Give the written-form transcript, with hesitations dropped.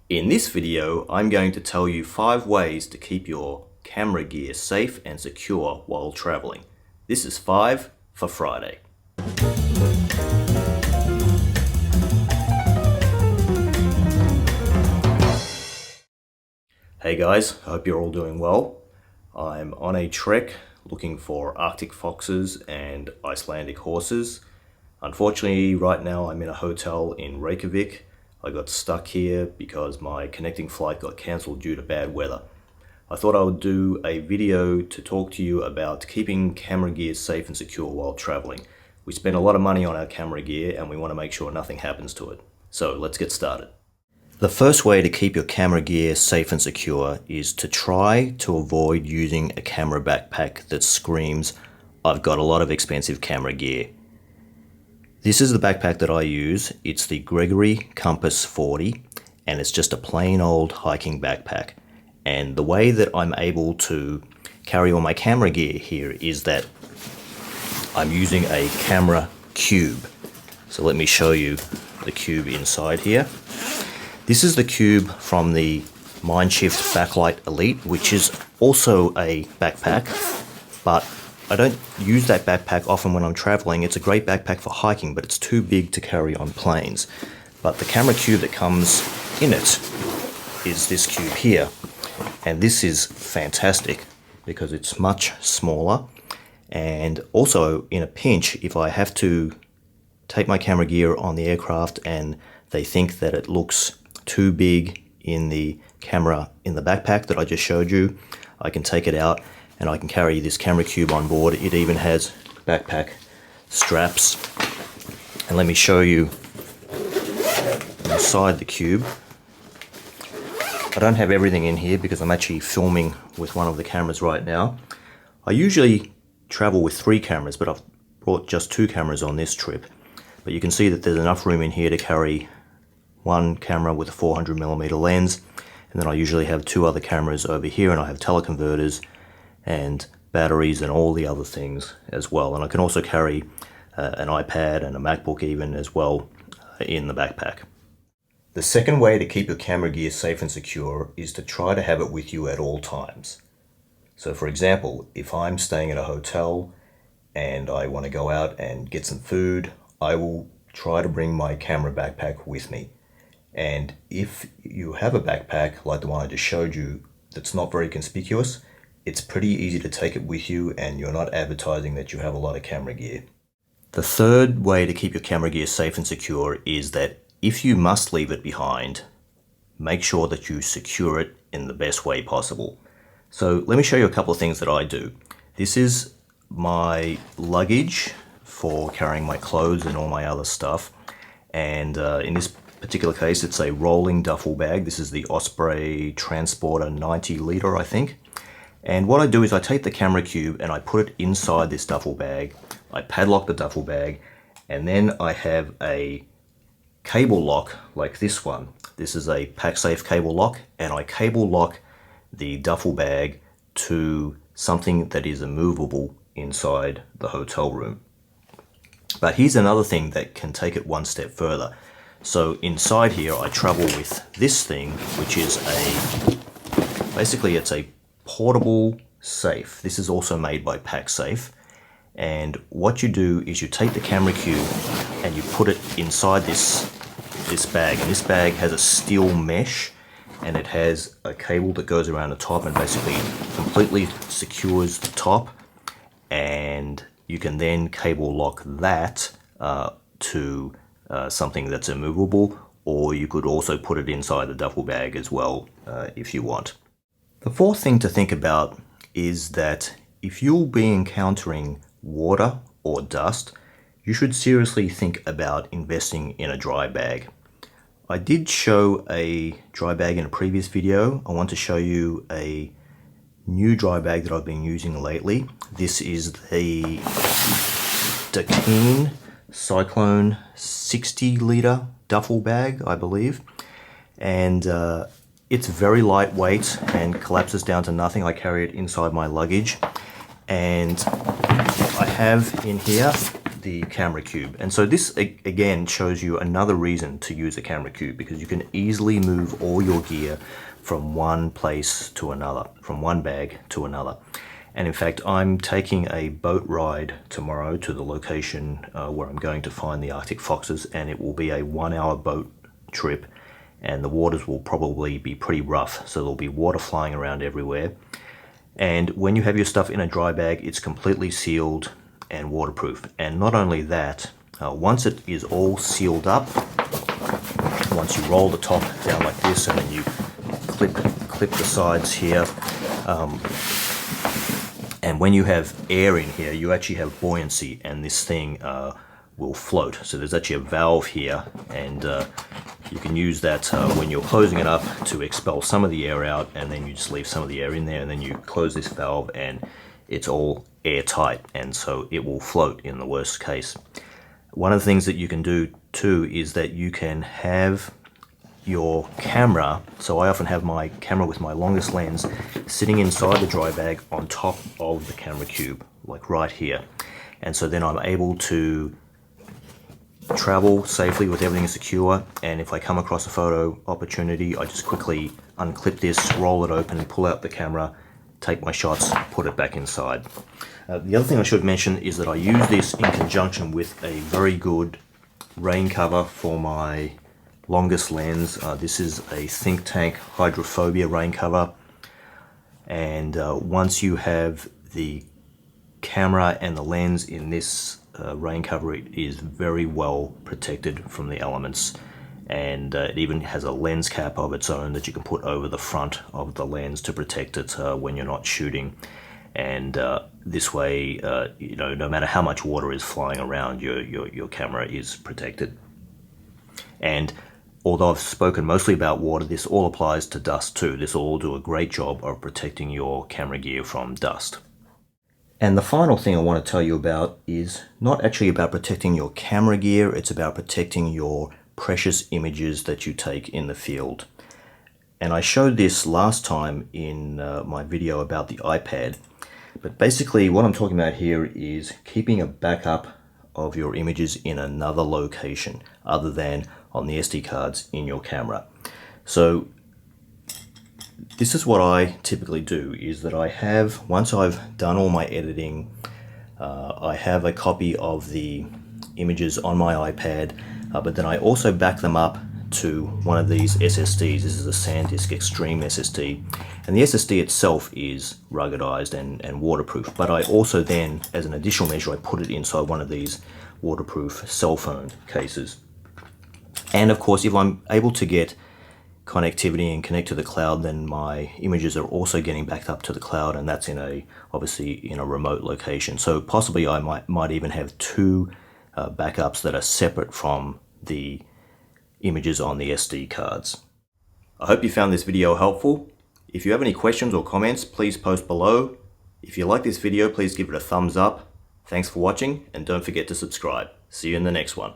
In this video, I'm going to tell you 5 ways to keep your camera gear safe and secure while traveling. This is 5 for Friday. Hey guys, I hope you're all doing well. I'm on a trek looking for Arctic foxes and Icelandic horses. Unfortunately, right now I'm in a hotel in Reykjavik. I got stuck here because my connecting flight got cancelled due to bad weather. I thought I would do a video to talk to you about keeping camera gear safe and secure while traveling. We spend a lot of money on our camera gear and we want to make sure nothing happens to it. So let's get started. The first way to keep your camera gear safe and secure is to try to avoid using a camera backpack that screams, "I've got a lot of expensive camera gear." This is the backpack that I use. It's the Gregory Compass 40 and it's just a plain old hiking backpack. And the way that I'm able to carry all my camera gear here is that I'm using a camera cube. So let me show you the cube inside here. This is the cube from the Mindshift Backlight Elite, which is also a backpack, but I don't use that backpack often when I'm traveling. It's a great backpack for hiking, but it's too big to carry on planes. But the camera cube that comes in it is this cube here. And this is fantastic because it's much smaller. And also in a pinch, if I have to take my camera gear on the aircraft and they think that it looks too big in the camera in the backpack that I just showed you, I can take it out and I can carry this camera cube on board. It even has backpack straps. And let me show you inside the cube. I don't have everything in here because I'm actually filming with one of the cameras right now. I usually travel with 3 cameras, but I've brought just 2 cameras on this trip. But you can see that there's enough room in here to carry one camera with a 400mm lens, and then I usually have 2 other cameras over here, and I have teleconverters and batteries and all the other things as well. And I can also carry an iPad and a MacBook even as well in the backpack. The second way to keep your camera gear safe and secure is to try to have it with you at all times. So for example, if I'm staying at a hotel and I want to go out and get some food, I will try to bring my camera backpack with me. And if you have a backpack like the one I just showed you that's not very conspicuous, it's pretty easy to take it with you and you're not advertising that you have a lot of camera gear. The third way to keep your camera gear safe and secure is that if you must leave it behind, make sure that you secure it in the best way possible. So let me show you a couple of things that I do. This is my luggage for carrying my clothes and all my other stuff. And in this particular case, it's a rolling duffel bag. This is the Osprey Transporter 90 liter, I think. And what I do is I take the camera cube and I put it inside this duffel bag. I padlock the duffel bag, and then I have a cable lock like this one. This is a PacSafe cable lock, and I cable lock the duffel bag to something that is immovable inside the hotel room. But here's another thing that can take it one step further. So inside here I travel with this thing, which is basically it's a portable safe. This is also made by PacSafe. And what you do is you take the camera cube and you put it inside this bag. And this bag has a steel mesh and it has a cable that goes around the top and basically completely secures the top. And you can then cable lock that to something that's immovable, or you could also put it inside the duffel bag as well if you want. The fourth thing to think about is that if you'll be encountering water or dust, you should seriously think about investing in a dry bag. I did show a dry bag in a previous video. I want to show you a new dry bag that I've been using lately. This is the Dakine Cyclone 60 liter duffel bag, I believe. And it's very lightweight and collapses down to nothing. I carry it inside my luggage. And I have in here the camera cube. And so this again shows you another reason to use a camera cube, because you can easily move all your gear from one place to another, from one bag to another. And in fact, I'm taking a boat ride tomorrow to the location where I'm going to find the Arctic foxes, and it will be a 1-hour boat trip, and the waters will probably be pretty rough, so there'll be water flying around everywhere. And when you have your stuff in a dry bag, it's completely sealed and waterproof. And not only that, once it is all sealed up, once you roll the top down like this and then you clip the sides here, and when you have air in here, you actually have buoyancy, and this thing will float. So there's actually a valve here, and you can use that when you're closing it up to expel some of the air out, and then you just leave some of the air in there, and then you close this valve and it's all airtight, and so it will float in the worst case. One of the things that you can do too is that you can have your camera, so I often have my camera with my longest lens sitting inside the dry bag on top of the camera cube, like right here. And so then I'm able to travel safely with everything secure, and if I come across a photo opportunity, I just quickly unclip this, roll it open, pull out the camera, take my shots, put it back inside. The other thing I should mention is that I use this in conjunction with a very good rain cover for my longest lens. This is a Think Tank Hydrophobia rain cover, and once you have the camera and the lens in this rain cover, it is very well protected from the elements, and it even has a lens cap of its own that you can put over the front of the lens to protect it when you're not shooting. And this way, you know, no matter how much water is flying around, your camera is protected. And although I've spoken mostly about water, this all applies to dust too. This will all do a great job of protecting your camera gear from dust. And the final thing I want to tell you about is not actually about protecting your camera gear, it's about protecting your precious images that you take in the field. And I showed this last time in my video about the iPad, but basically what I'm talking about here is keeping a backup of your images in another location other than on the SD cards in your camera. So this is what I typically do, is that I have, once I've done all my editing, I have a copy of the images on my iPad, but then I also back them up to one of these SSDs. This is a Sandisk ExtremeSSD, and the SSD itself is ruggedized and waterproof, but I also then, as an additional measure, I put it inside one of these waterproof cell phone cases. And of course, if I'm able to get connectivity and connect to the cloud, then my images are also getting backed up to the cloud, and that's obviously in a remote location. So possibly I might even have two backups that are separate from the images on the SD cards. I hope you found this video helpful. If you have any questions or comments, please post below. If you like this video, please give it a thumbs up. Thanks for watching, and don't forget to subscribe. See you in the next one.